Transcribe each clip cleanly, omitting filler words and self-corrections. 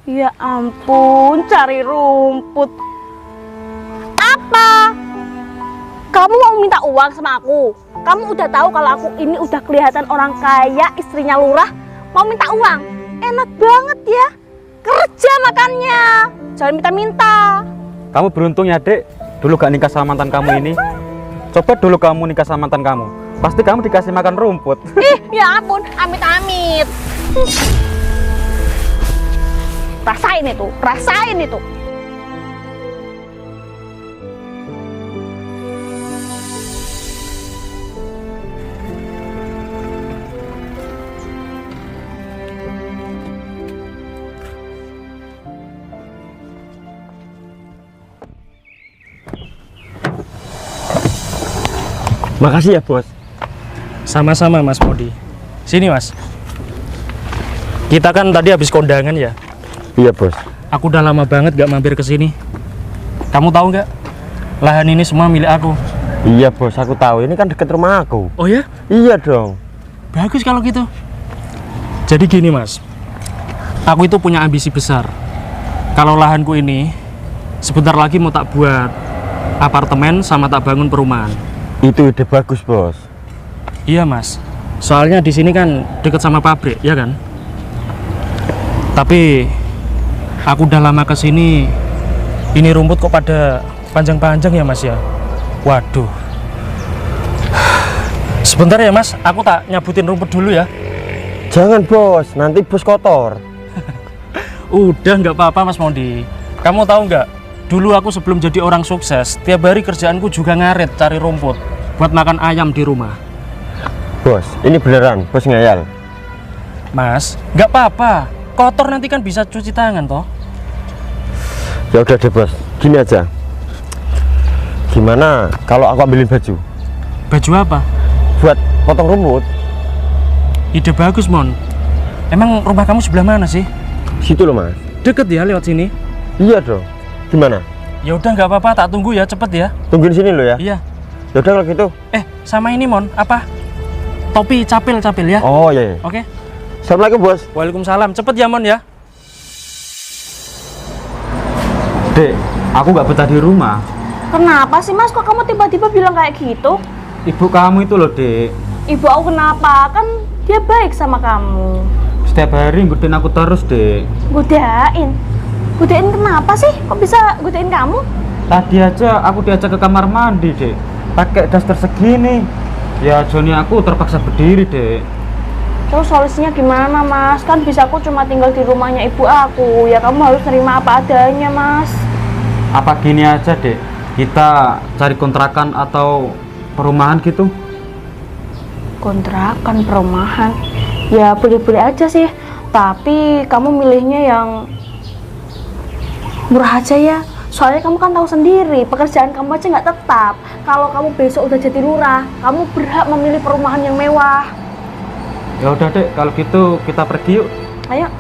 Ya ampun, cari rumput. Apa? Kamu mau minta uang sama aku? Kamu udah tahu kalau aku ini udah kelihatan orang kaya, istrinya lurah, mau minta uang? Enak banget ya, kerja makannya, jangan minta-minta. Kamu beruntung ya, Dek. Dulu gak nikah sama mantan kamu ini. Coba dulu kamu nikah sama mantan kamu, pasti kamu dikasih makan rumput. Ih, ya ampun, amit-amit. Rasain itu, rasain itu. Makasih ya bos. Sama-sama Mas Modi. Sini Mas. Kita kan tadi habis kondangan ya. Iya bos. Aku udah lama banget gak mampir ke sini. Kamu tahu nggak? Lahan ini semua milik aku. Iya bos, aku tahu. Ini kan deket rumah aku. Oh ya? Iya dong. Bagus kalau gitu. Jadi gini Mas. Aku itu punya ambisi besar. Kalau lahanku ini sebentar lagi mau tak buat apartemen sama tak bangun perumahan. Itu ide bagus bos. Iya Mas. Soalnya di sini kan deket sama pabrik, ya kan? Tapi aku udah lama kesini, ini rumput kok pada panjang-panjang ya Mas ya. Waduh. Sebentar ya Mas, aku tak nyabutin rumput dulu ya. Jangan bos, nanti bos kotor. Udah nggak apa-apa Mas Mondi. Kamu tahu nggak? Dulu aku sebelum jadi orang sukses, tiap hari kerjaanku juga ngarit cari rumput buat makan ayam di rumah. Bos, ini beneran, bos ngayal. Mas, nggak apa-apa. Kotor nanti kan bisa cuci tangan toh. Ya udah deh bos, gini aja. Gimana kalau aku ambilin baju? Baju apa? Buat potong rumput. Ide bagus Mon. Emang rumah kamu sebelah mana sih? Situ loh mas. Deket ya lewat sini. Iya dong. Gimana? Ya udah nggak apa-apa, tak tunggu ya, cepet ya. Tungguin sini lo ya. Iya. Ya udah kalau gitu. Sama ini Mon, apa? Topi capil ya. Oh iya. Oke. Assalamualaikum bos. Waalaikumsalam. Cepet ya Mon ya. Dek, aku gak betah di rumah. Kenapa sih Mas, kok kamu tiba-tiba bilang kayak gitu? Ibu kamu itu loh, Dek. Ibu aku kenapa? Kan dia baik sama kamu. Setiap hari ngikutin aku terus, Dek. Godain? Godain kenapa sih? Kok bisa godain kamu? Tadi aja aku diajak ke kamar mandi, Dek. Pakai daster segini. Ya, Joni aku terpaksa berdiri, Dek. Terus solusinya gimana Mas? Kan bisa aku cuma tinggal di rumahnya ibu aku. Ya kamu harus terima apa adanya Mas. Apa gini aja, Dek? Kita cari kontrakan atau perumahan gitu? Kontrakan, perumahan. Ya boleh-boleh aja sih. Tapi kamu milihnya yang murah aja ya. Soalnya kamu kan tahu sendiri, pekerjaan kamu aja nggak tetap. Kalau kamu besok udah jadi lurah, kamu berhak memilih perumahan yang mewah. Ya udah, Dek, kalau gitu kita pergi yuk. Ayo.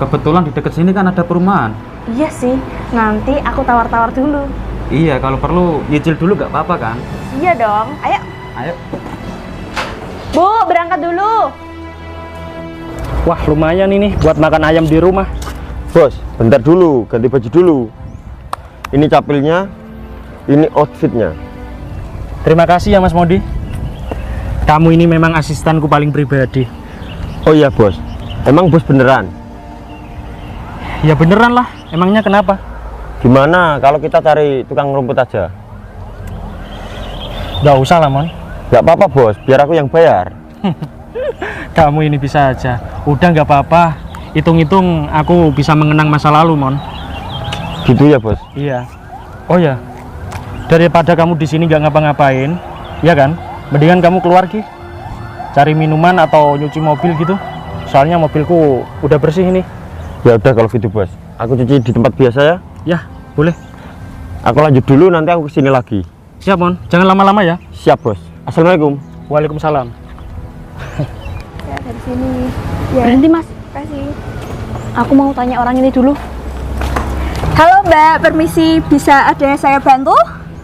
Kebetulan di dekat sini kan ada perumahan. Iya sih, nanti aku tawar-tawar dulu. Iya, kalau perlu nyicil dulu gak apa-apa kan? Iya dong, ayo. Ayo. Bu, berangkat dulu. Wah, lumayan ini buat makan ayam di rumah. Bos, bentar dulu, ganti baju dulu. Ini capilnya, ini outfitnya. Terima kasih ya Mas Modi. Kamu ini memang asistenku paling pribadi. Oh iya bos, emang bos beneran? Ya beneran lah, emangnya kenapa? Gimana kalau kita cari tukang rumput aja? Gak usah lah Mon. Gak apa-apa bos, biar aku yang bayar. Kamu ini bisa aja. Udah nggak apa-apa. Hitung-hitung aku bisa mengenang masa lalu Mon. Gitu ya bos? Iya. Oh ya, daripada kamu di sini nggak ngapa-ngapain, ya kan? Mendingan kamu keluar Ki, cari minuman atau nyuci mobil gitu. Soalnya mobilku udah bersih ini. Ya udah kalau gitu bos, aku cuci di tempat biasa ya. Ya, boleh. Aku lanjut dulu, nanti aku kesini lagi. Siap Mon, jangan lama-lama ya. Siap bos. Assalamualaikum. Waalaikumsalam. Ya dari sini. Ya. Berhenti Mas. Kasih. Aku mau tanya orang ini dulu. Halo Mbak, permisi, bisa ada yang saya bantu?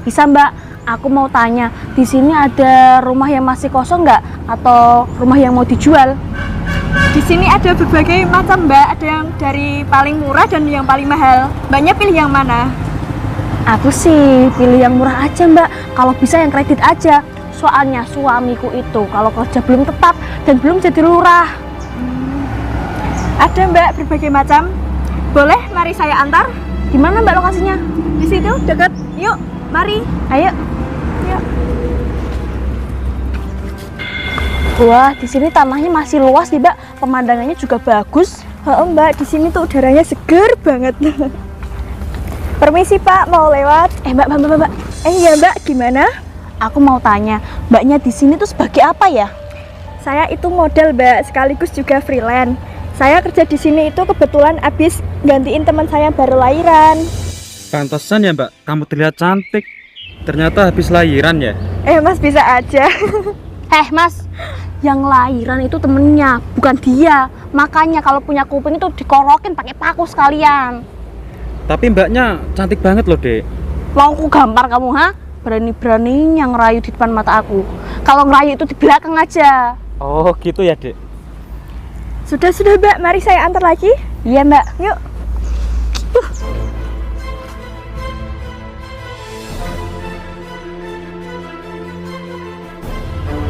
Bisa Mbak. Aku mau tanya, di sini ada rumah yang masih kosong nggak? Atau rumah yang mau dijual? Di sini ada berbagai macam Mbak, ada yang dari paling murah dan yang paling mahal. Mbaknya pilih yang mana? Aku sih pilih yang murah aja Mbak, kalau bisa yang kredit aja. Soalnya suamiku itu kalau kerja belum tetap dan belum jadi lurah. Ada Mbak berbagai macam. Boleh, mari saya antar. Di mana Mbak lokasinya? Di situ dekat. Yuk, mari. Ayo. Yuk. Wah, di sini tanahnya masih luas nih Mbak, pemandangannya juga bagus. Mbak, di sini tuh udaranya seger banget. Permisi Pak, mau lewat? Mbak. Iya Mbak, gimana? Aku mau tanya, Mbaknya di sini tuh sebagai apa ya? Saya itu model Mbak, sekaligus juga freelance. Saya kerja di sini itu kebetulan habis gantiin teman saya baru lahiran. Pantesan ya Mbak, kamu terlihat cantik. Ternyata habis lahiran ya. Mas bisa aja. Mas, yang lahiran itu temennya, bukan dia. Makanya kalau punya kuping itu dikorokin pakai paku sekalian. Tapi mbaknya cantik banget loh, Dek. Mau aku gampar kamu, ha? Berani-beraninya ngerayu di depan mata aku. Kalau ngerayu itu di belakang aja. Oh, gitu ya, Dek. Sudah Mbak, mari saya antar lagi. Iya Mbak. Yuk.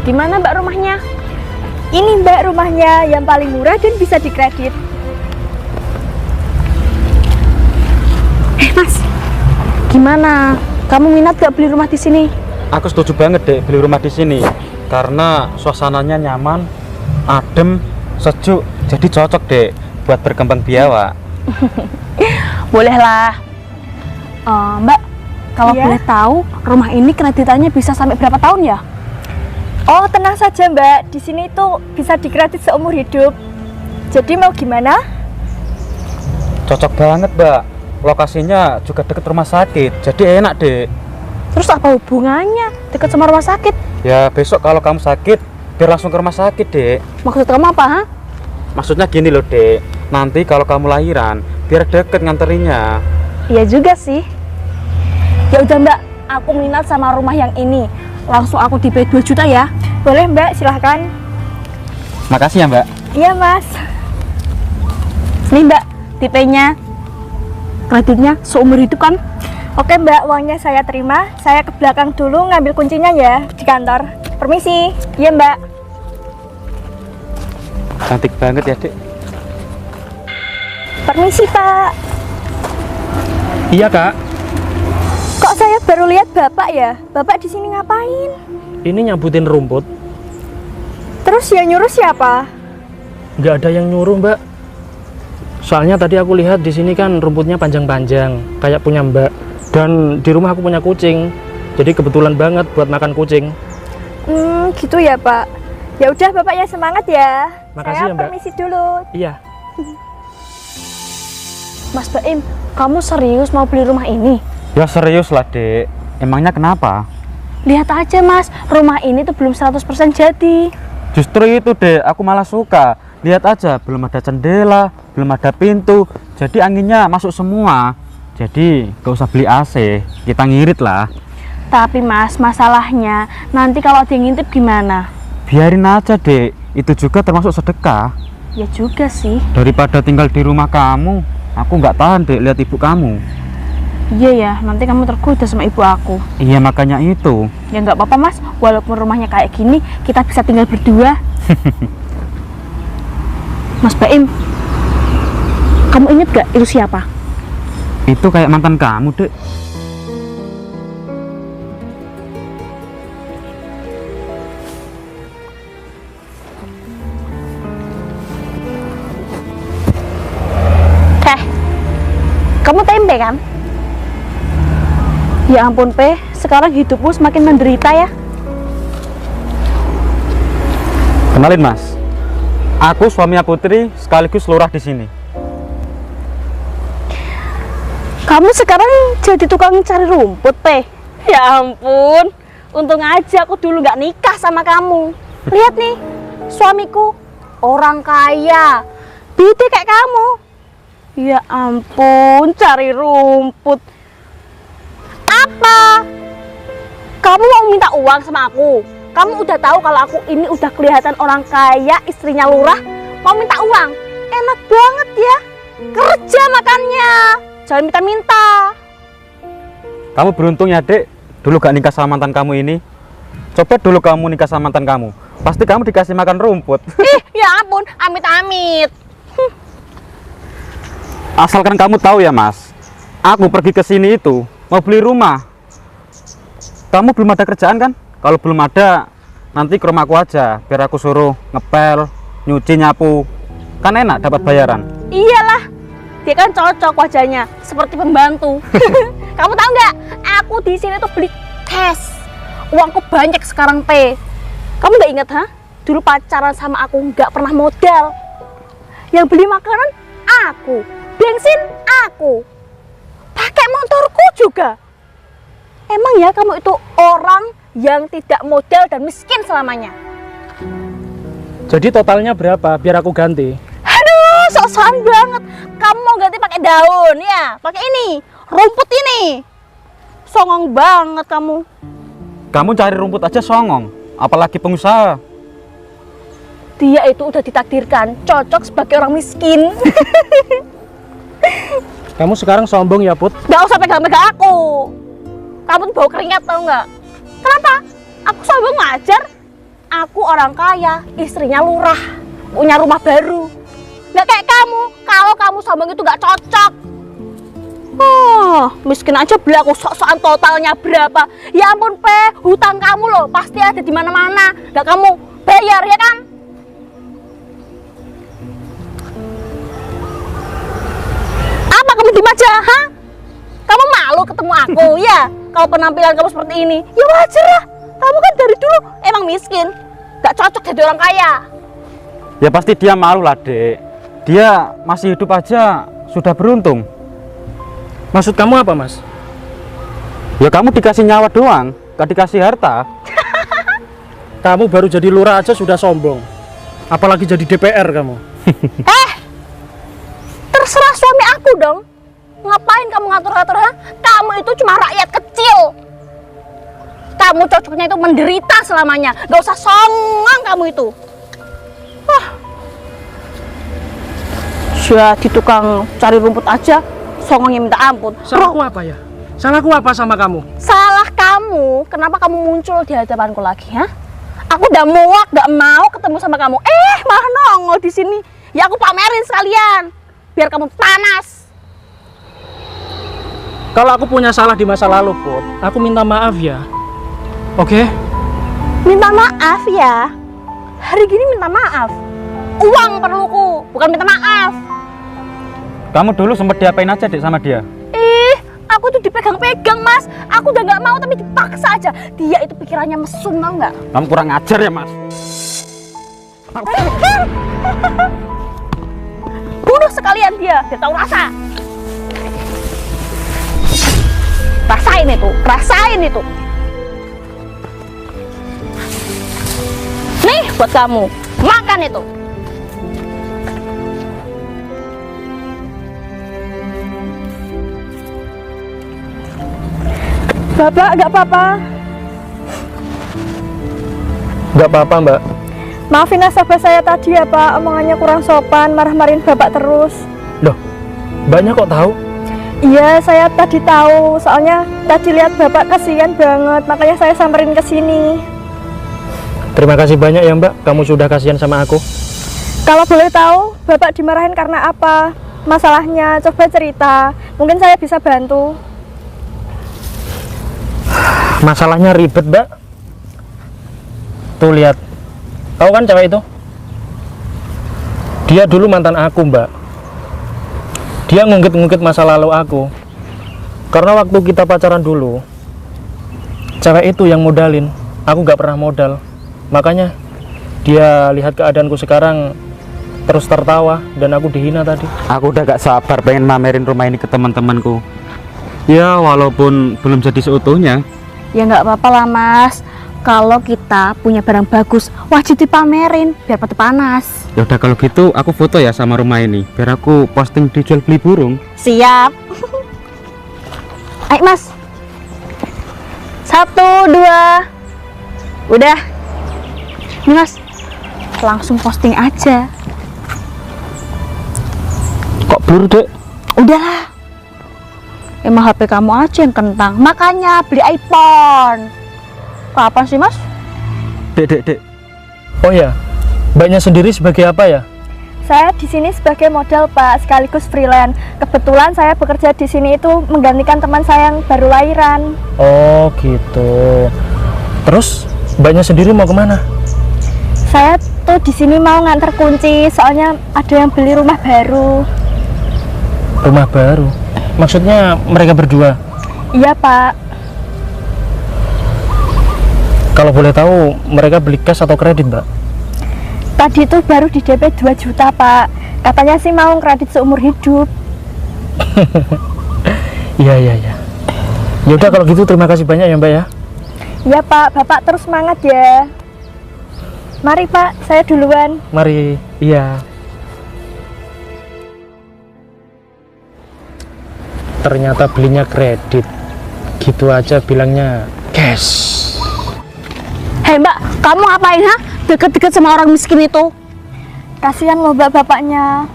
Di mana Mbak rumahnya? Ini Mbak rumahnya yang paling murah dan bisa dikredit. Mas, gimana? Kamu minat gak beli rumah di sini? Aku setuju banget, Dek, beli rumah di sini. Karena suasananya nyaman, adem, sejuk. Jadi cocok, Dek, buat berkembang biawak. Bolehlah. Mbak, kalau Iya? boleh tahu, rumah ini kreditannya bisa sampai berapa tahun ya? Oh, tenang saja Mbak, di sini tuh bisa dikredit seumur hidup. Jadi mau gimana? Cocok banget, Mbak. Lokasinya juga deket rumah sakit. Jadi enak, Dek. Terus apa hubungannya dekat sama rumah sakit? Ya, besok kalau kamu sakit, biar langsung ke rumah sakit, Dek. Maksud kamu apa, ha? Maksudnya gini loh, Dek. Nanti kalau kamu lahiran, biar deket nganterinnya. Iya juga sih. Ya udah Mbak, aku minat sama rumah yang ini. Langsung aku DP 2 juta ya. Boleh Mbak, silahkan. Makasih ya, Mbak. Iya Mas. Nih Mbak, DP-nya. Kreditnya seumur hidup kan? Oke Mbak, uangnya saya terima. Saya ke belakang dulu ngambil kuncinya ya di kantor. Permisi. Iya Mbak. Cantik banget ya, Dek. Permisi Pak. Iya Kak, Kok saya baru lihat Bapak ya? Bapak di sini ngapain? ini nyabutin rumput. Terus yang nyuruh siapa? Nggak ada yang nyuruh Mbak. Soalnya tadi aku lihat di sini kan rumputnya panjang-panjang, kayak punya Mbak. Dan di rumah aku punya kucing, jadi kebetulan banget buat makan kucing. Gitu ya Pak. Ya udah Bapak ya, semangat ya. Makasih Saya ya, Mbak. permisi dulu. Iya. Mas Baim, kamu serius mau beli rumah ini? Ya serius lah, Dek. Emangnya kenapa? Lihat aja Mas, rumah ini tuh belum 100% jadi. Justru itu, Dek, aku malah suka. Lihat aja, belum ada jendela, belum ada pintu. Jadi anginnya masuk semua. Jadi gak usah beli AC, kita ngirit lah. Tapi Mas, masalahnya nanti kalau ada yang ngintip gimana? Biarin aja, Dek. Itu juga termasuk sedekah. Ya juga sih. Daripada tinggal di rumah kamu, aku nggak tahan, Dek, lihat ibu kamu. Iya ya, nanti kamu tergoda sama ibu aku. Iya, makanya itu. Ya nggak apa-apa Mas, walaupun rumahnya kayak gini, kita bisa tinggal berdua. Mas Baim, kamu inget gak itu siapa? Itu kayak mantan kamu, Dek. Kamu tempe kan? Ya ampun Pe, sekarang hidupmu semakin menderita ya. Kenalin, Mas. Aku suaminya Putri, sekaligus lurah di sini. Kamu sekarang jadi tukang cari rumput Pe. Ya ampun, untung aja aku dulu gak nikah sama kamu. Lihat nih, suamiku orang kaya, bete kayak kamu. Ya ampun, cari rumput. Apa? Kamu mau minta uang sama aku? Kamu udah tahu kalau aku ini udah kelihatan orang kaya, istrinya lurah. mau minta uang. Enak banget ya. Kerja makannya. Jangan minta-minta. Kamu beruntung ya, Dek. Dulu gak nikah sama mantan kamu ini. Coba dulu kamu nikah sama mantan kamu. Pasti kamu dikasih makan rumput. Ih, ya ampun, amit-amit. Asalkan kamu tahu ya, Mas. Aku pergi ke sini itu mau beli rumah. Kamu belum ada kerjaan kan? Kalau belum ada, nanti ke rumahku aja. Biar aku suruh ngepel, nyuci, nyapu. Kan enak dapat bayaran. Iyalah, dia kan cocok wajahnya seperti pembantu. Kamu tahu nggak? Aku di sini tuh beli cash. Uangku banyak sekarang, P. Kamu nggak inget, ha? Dulu pacaran sama aku nggak pernah modal. Yang beli makanan aku, bensin aku, pakai motorku juga. Emang ya kamu itu orang yang tidak modal dan miskin selamanya? Jadi totalnya berapa biar aku ganti? Aduh, sok-sokan banget. Kamu mau ganti pakai daun ya? Pakai ini, rumput ini. Songong banget kamu. Kamu cari rumput aja songong, apalagi pengusaha. Dia itu udah ditakdirkan cocok sebagai orang miskin. Kamu sekarang sombong ya, Put? Gak usah pegang-pegang aku. Kamu tuh bau keringat tau nggak? Kenapa? Aku sombong ngajar. Aku orang kaya, istrinya lurah, punya rumah baru. Nggak kayak kamu. Kalau kamu sombong itu nggak cocok. Oh, miskin aja beli aku sok-sokan totalnya berapa? Ya ampun, Pe, hutang kamu loh pasti ada di mana-mana. Nggak kamu bayar ya kan? Apa kamu diem aja, ha? Kamu malu ketemu aku, ya? Kalau penampilan kamu seperti ini, ya wajar lah. Kamu kan dari dulu emang miskin, nggak cocok jadi orang kaya. Ya pasti dia malu lah, Dek. Dia masih hidup aja sudah beruntung. Maksud kamu apa, Mas? Ya kamu dikasih nyawa doang, gak dikasih harta. Kamu baru jadi lurah aja sudah sombong. Apalagi jadi DPR kamu. Terserah suami aku dong. Ngapain kamu ngatur-ngatur, ha? Kamu itu cuma rakyat kecil. Kamu cocoknya itu menderita selamanya. Gak usah songong kamu itu. Jadi tukang cari rumput aja, songongnya minta ampun. Salahku apa ya? Salahku apa sama kamu? Salah kamu, kenapa kamu muncul di hadapanku lagi, ha? Aku udah muak, gak mau ketemu sama kamu. Malah nongol di sini. Ya aku pamerin sekalian, biar kamu panas. Kalau aku punya salah di masa lalu, Put, aku minta maaf ya. Oke? Minta maaf ya. Hari gini minta maaf. Uang perluku, bukan minta maaf. Kamu dulu sempat diapain aja, Dek, sama dia? Aku tuh dipegang-pegang, Mas. Aku udah gak mau tapi dipaksa aja. Dia itu pikirannya mesum, tau nggak? Kamu kurang ajar ya, Mas. Bunuh sekalian dia, biar tahu rasa. Rasain itu, rasain itu. Nih buat kamu, makan itu. Bapak, gak apa-apa. Gak apa-apa, Mbak. Maafin nasabah saya tadi ya, Pak. Omongannya kurang sopan, marah-marahin Bapak terus. Loh, Mbaknya kok tahu? Iya, saya tadi tahu. Soalnya tadi lihat Bapak kasihan banget, makanya saya samperin ke sini. Terima kasih banyak ya, Mbak. Kamu sudah kasihan sama aku. Kalau boleh tahu, Bapak dimarahin karena apa? Masalahnya, coba cerita. Mungkin saya bisa bantu. Masalahnya ribet, Mbak. Tuh lihat. Tahu kan cewek itu? Dia dulu mantan aku, Mbak. Dia ngungkit-ngungkit masa lalu aku. Karena waktu kita pacaran dulu, cewek itu yang modalin. Aku gak pernah modal. Makanya dia lihat keadaanku sekarang terus tertawa dan aku dihina tadi. Aku udah gak sabar pengen mamerin rumah ini ke teman-temanku. Ya walaupun belum jadi seutuhnya. Ya nggak apa-apa lah, Mas. Kalau kita punya barang bagus, wajib dipamerin biar pada panas. Ya udah kalau gitu aku foto ya sama rumah ini biar aku posting di jual beli burung. Siap. Ayo, Mas. 1, 2. Udah. Ini, Mas. Langsung posting aja. Blur, Dek. Udahlah. Emang HP kamu aja yang kentang. Makanya beli iPhone. Kapan sih, Mas? Dek. Oh ya, Mbaknya sendiri sebagai apa ya? Saya di sini sebagai model, Pak, sekaligus freelance. Kebetulan saya bekerja di sini itu menggantikan teman saya yang baru lahiran. Oh gitu. Terus Mbaknya sendiri mau kemana? Saya tuh di sini mau nganter kunci, soalnya ada yang beli rumah baru. Rumah baru? Maksudnya mereka berdua? Iya, Pak. Kalau boleh tahu mereka beli cash atau kredit, Mbak? Tadi tuh baru di DP 2 juta, Pak. Katanya sih mau kredit seumur hidup. Iya. Ya udah kalau gitu terima kasih banyak ya, Mbak ya. Iya, Pak. Bapak terus semangat ya. Mari, Pak. Saya duluan. Mari. Iya. Ternyata belinya kredit. Gitu aja bilangnya cash. Hei Mbak, kamu ngapain ha? Deket-deket sama orang miskin itu? Kasihan loh Mbak bapaknya.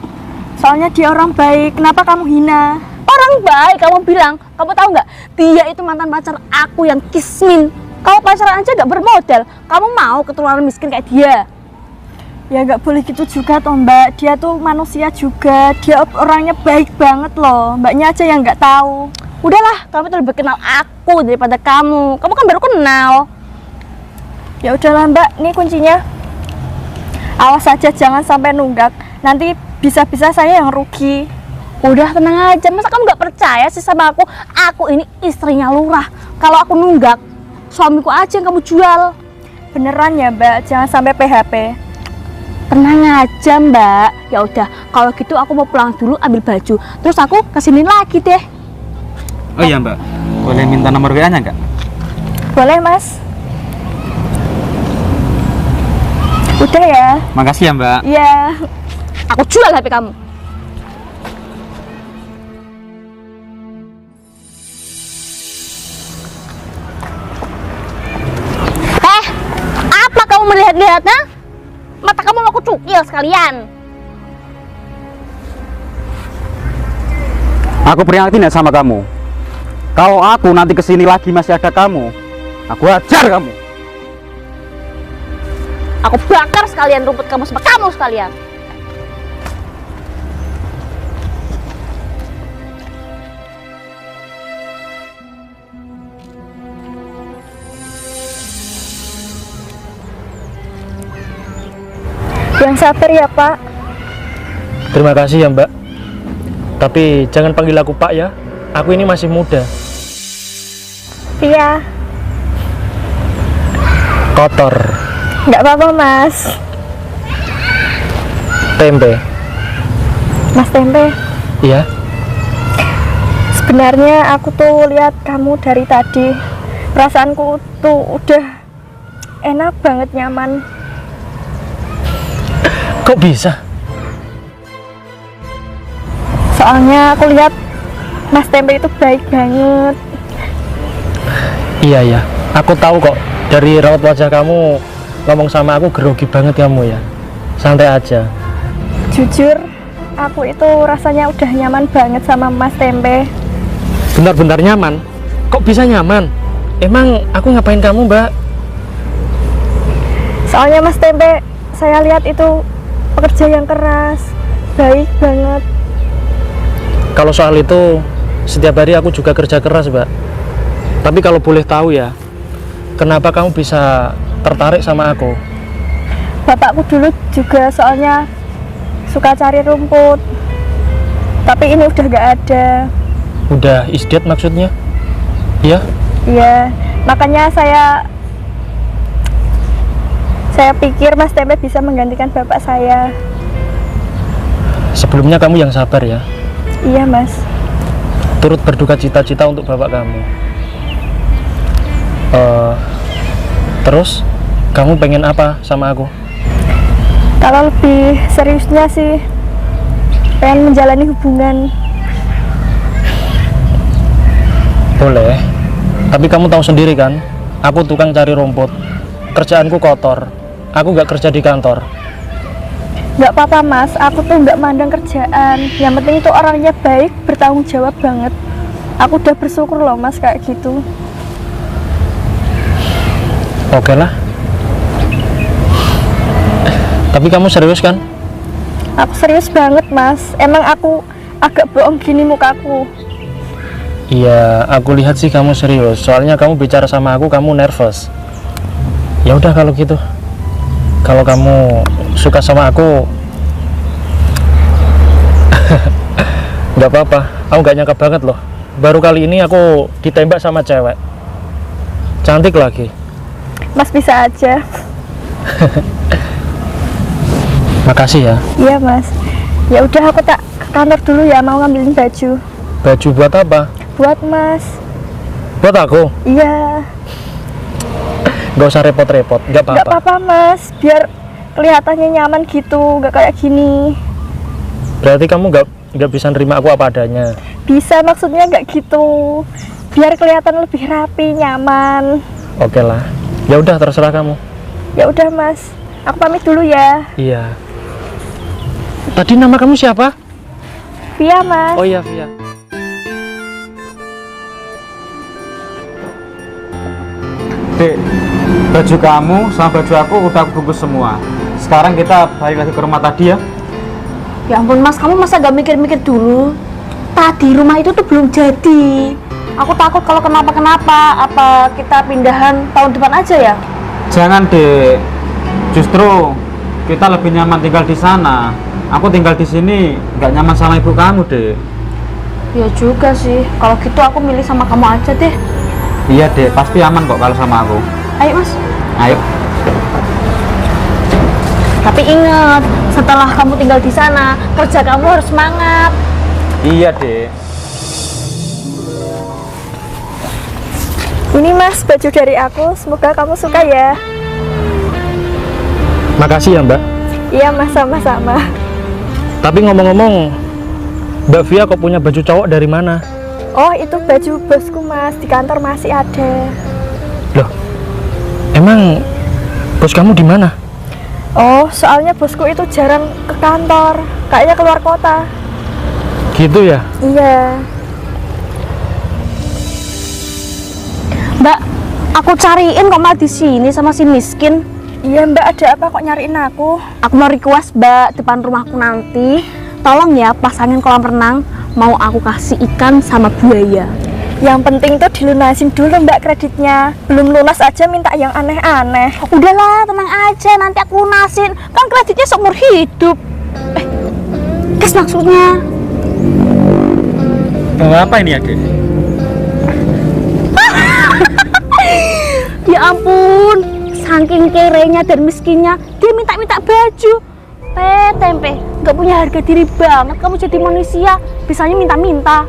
Soalnya dia orang baik. Kenapa kamu hina? Orang baik, kamu bilang. Kamu tahu nggak? Dia itu mantan pacar aku yang kismin. Kamu pacaran aja nggak bermodal. Kamu mau keturunan miskin kayak dia? Ya nggak boleh gitu juga toh Mbak. Dia tuh manusia juga. Dia orangnya baik banget loh. Mbaknya aja yang nggak tahu. Udahlah, kamu tuh lebih kenal aku daripada kamu. Kamu kan baru kenal. Ya udahlah Mbak, ini kuncinya. Awas saja jangan sampai nunggak. Nanti bisa-bisa saya yang rugi. Udah tenang aja, masa kamu nggak percaya sih sama aku? Aku ini istrinya lurah. Kalau aku nunggak, suamiku aja yang kamu jual. Beneran ya Mbak, jangan sampai PHP. Tenang aja Mbak. Ya udah, kalau gitu aku mau pulang dulu ambil baju. Terus aku kesini lagi deh. Oh iya Mbak, boleh minta nomor WA-nya nggak? Boleh Mas. Udah ya. Makasih ya Mbak. Iya. Aku jual HP kamu. Apa kamu melihat-lihat, ha? Mata kamu mau aku cukil sekalian. Aku peringatin ya sama kamu. Kalau aku nanti kesini lagi masih ada kamu, aku ajar kamu. Aku bakar sekalian rumput kamu sama kamu sekalian. Yang sabar ya Pak. Terima kasih ya Mbak. Tapi jangan panggil aku Pak ya. Aku ini masih muda. Iya. Kotor. Nggak apa-apa Mas. Tempe. Mas Tempe. Iya. Sebenarnya aku tuh lihat kamu dari tadi. Perasaanku tuh udah enak banget, nyaman. Kok bisa? Soalnya aku lihat Mas Tempe itu baik banget. Iya. Aku tahu kok. Dari raut wajah kamu ngomong sama aku grogi banget kamu ya. Santai aja. Jujur, aku itu rasanya udah nyaman banget sama Mas Tempe. Benar-benar nyaman. Kok bisa nyaman? Emang aku ngapain kamu, Mbak? Soalnya Mas Tempe, saya lihat itu pekerja yang keras, baik banget. Kalau soal itu, setiap hari aku juga kerja keras, Mbak. Tapi kalau boleh tahu ya, kenapa kamu bisa tertarik sama aku? Bapakku dulu juga soalnya suka cari rumput, tapi ini udah gak ada. Udah is dead maksudnya? Iya? Iya, makanya saya pikir Mas Tempe bisa menggantikan bapak saya. Sebelumnya kamu yang sabar ya. Iya Mas. Turut berduka cita-cita untuk bapak kamu. Terus kamu pengen apa sama aku? Kalau lebih seriusnya sih pengen menjalani hubungan. Boleh. Tapi kamu tahu sendiri kan, aku tukang cari rumput. Kerjaanku kotor. Aku nggak kerja di kantor. Nggak apa-apa mas, aku tuh nggak mandang kerjaan. Yang penting itu orangnya baik, bertanggung jawab banget. Aku udah bersyukur loh mas kayak gitu. Oke lah. Tapi kamu serius kan? Aku serius banget mas. Emang aku agak bohong gini mukaku? Iya, aku lihat sih kamu serius. Soalnya kamu bicara sama aku, kamu nervous. Ya udah kalau gitu. Kalau kamu suka sama aku, nggak apa-apa. Aku nggak nyangka banget loh. Baru kali ini aku ditembak sama cewek. Cantik lagi. Mas bisa aja. Makasih ya. Iya mas. Ya udah aku tak ke kantor dulu ya, mau ngambilin baju. Baju buat apa? Buat mas. Buat aku? Iya. Nggak usah repot-repot, nggak Nggak apa-apa. apa-apa mas, biar kelihatannya nyaman gitu, nggak kayak gini. Berarti kamu nggak bisa nerima aku apa adanya. Bisa, maksudnya nggak gitu. Biar kelihatan lebih rapi, nyaman. Oke lah. Ya udah terserah kamu. Ya udah mas, aku pamit dulu ya. Iya. Tadi nama kamu siapa? Via mas. Oh iya, Via. Dek, baju kamu sama baju aku udah aku bungkus semua. Sekarang kita balik lagi ke rumah tadi ya. Ya ampun mas, kamu masa gak mikir-mikir dulu? Tadi rumah itu tuh belum jadi. Aku takut kalau kenapa-kenapa. Apa kita pindahan tahun depan aja ya? Jangan dek, justru kita lebih nyaman tinggal di sana. Aku tinggal di sini nggak nyaman sama ibu kamu dek. Ya juga sih, kalau gitu aku milih sama kamu aja deh. Iya dek, pasti aman kok kalau sama aku. Ayo mas. Ayo. Tapi ingat, setelah kamu tinggal di sana, kerja kamu harus semangat. Iya dek. Ini mas, baju dari aku, semoga kamu suka ya. Makasih ya Mbak. Iya mas, sama-sama. Tapi ngomong-ngomong, Mbak Via kok punya baju cowok dari mana? Oh itu baju bosku mas, di kantor masih ada. Loh, emang bos kamu di mana? Oh, soalnya bosku itu jarang ke kantor, kayaknya keluar kota. Gitu ya? Iya. Mbak, aku cariin kok malah di sini sama si miskin. Iya mbak, ada apa kok nyariin aku? Aku mau request mbak, depan rumahku nanti tolong ya pasangin kolam renang, mau aku kasih ikan sama buaya. Yang penting tuh dilunasin dulu mbak kreditnya. Belum lunas aja minta yang aneh-aneh. Udahlah, tenang aja, nanti aku lunasin. Kan kreditnya seumur hidup. Kes maksudnya. Bawa apa ini adek? Ya ampun, saking kerenya dan miskinnya, dia minta-minta baju. Tempe, nggak punya harga diri banget kamu jadi manusia, bisanya minta-minta.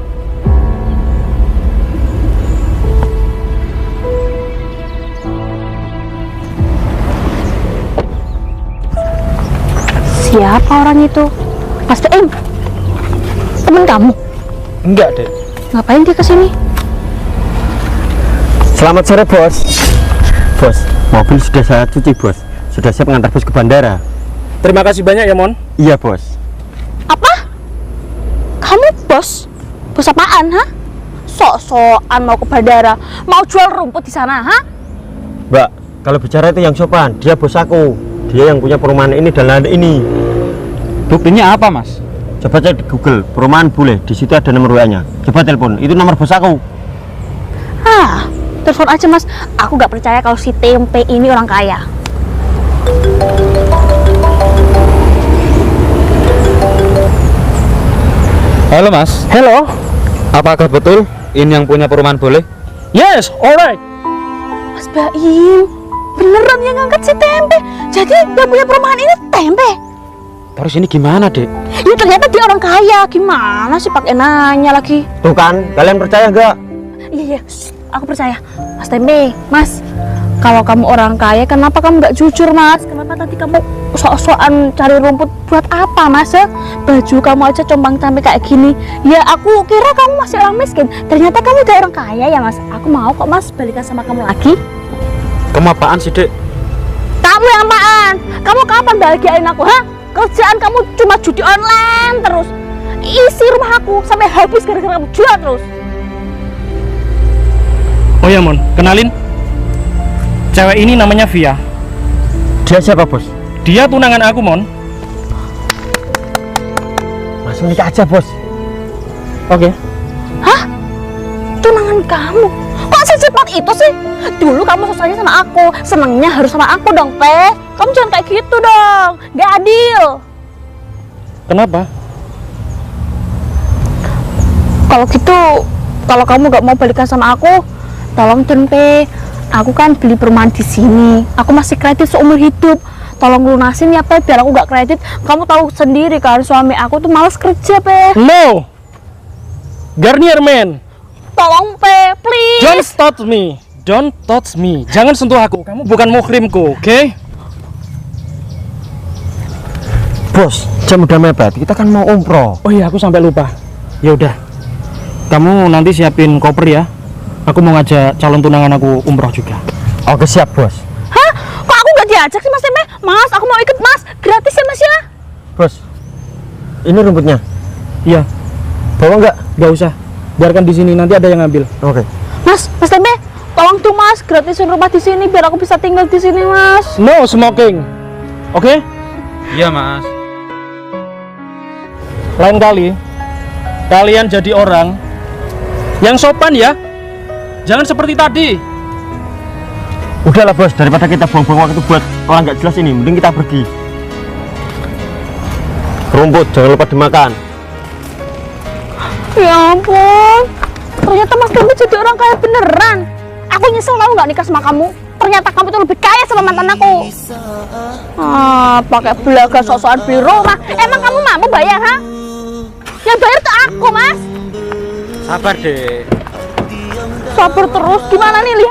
Siapa orang itu? Mas Baim, temen kamu? Enggak deh. Ngapain dia kesini? Selamat sore bos. Bos, mobil sudah saya cuci bos. Sudah siap mengantar bos ke bandara. Terima kasih banyak ya Mon. Iya bos. Apa? Kamu bos? Bos apaan, ha? Sok-sokan mau ke bandara, mau jual rumput di sana, ha? Mbak, kalau bicara itu yang sopan. Dia bos aku. Dia yang punya perumahan ini dan lain ini. Buktinya apa mas? Coba cek di Google, perumahan boleh. Di situ ada nomor WA-nya. Coba telepon. Itu nomor bos aku. Ah, telepon aja mas. Aku gak percaya kalau si Tempe ini orang kaya. Halo mas. Hello. Apakah betul ini yang punya perumahan boleh? Yes, alright. Mas Baim, beneran yang ngangkat si Tempe. Jadi yang punya perumahan ini Tempe. Terus ini gimana dek? Ya ternyata dia orang kaya. Gimana sih pakai nanya lagi? Tuh kan, kalian percaya nggak? Iya, shh, aku percaya. Mas Tempe, mas, kalau kamu orang kaya, kenapa kamu nggak jujur, mas? Kenapa tadi kamu sok-sokan cari rumput buat apa, mas? Ya? Baju kamu aja compang-camping kayak gini. Ya, aku kira kamu masih orang miskin. Ternyata kamu udah orang kaya ya, mas. Aku mau kok, mas, balikan sama kamu lagi. Kamu apaan sih dek? Kamu yang apaan? Kamu kapan bahagiain aku, ha? Kerjaan kamu cuma judi online terus. Isi rumah aku sampai habis gara-gara kamu jual terus. Oh ya Mon, kenalin. Cewek ini namanya Via. Dia siapa, Bos? Dia tunangan aku, Mon. Langsung nikah aja, Bos. Oke. Hah? Tunangan kamu? Kok secepat itu sih? Dulu kamu susahnya sama aku, senangnya harus sama aku dong, Teh. Kamu jangan kayak gitu dong, gak adil. Kenapa? Kalau gitu, kalau kamu gak mau balikan sama aku, tolong dong, Pe. Aku kan beli perumahan di sini. Aku masih kredit seumur hidup. Tolong lunasin ya, Pe, biar aku gak kredit. Kamu tahu sendiri kan, suami aku tuh malas kerja, Pe. No! Garnier Man, Tolong, Pe, please. don't touch me. Don't touch me. Jangan sentuh aku. Kamu bukan muhrimku, oke? Bos, jam udah mepet. Kita kan mau umroh. Oh iya, aku sampai lupa. Ya udah. Kamu nanti siapin koper ya. Aku mau ngajak calon tunangan aku umroh juga. Oke, siap, Bos. Hah? Kok aku gak diajak sih, Mas Tempe? Mas, aku mau ikut, Mas. Gratis ya, Mas ya? Bos, ini rumputnya. Iya, Bawa nggak? nggak usah. Biarkan di sini, nanti ada yang ngambil. Oke. Mas Tempe, tolong tuh, Mas, gratisin rumah di sini biar aku bisa tinggal di sini, Mas. No smoking. Oke? Iya, Mas. Lain kali kalian jadi orang yang sopan ya. Jangan seperti tadi. Udahlah, Bos, daripada kita buang-buang waktu buat orang nggak jelas ini, mending kita pergi. Rumput jangan lupa dimakan. Ya ampun, ternyata Mas Tempe jadi orang kaya beneran. Aku nyesel tau nggak nikah sama kamu. Ternyata kamu tuh lebih kaya sama mantan aku. Pakai belaga sok-sokan beli rumah. Emang kamu mampu bayar, ha? Yang bayar tuh aku, Mas. Sabar deh. Sabar terus, gimana nih, lihat?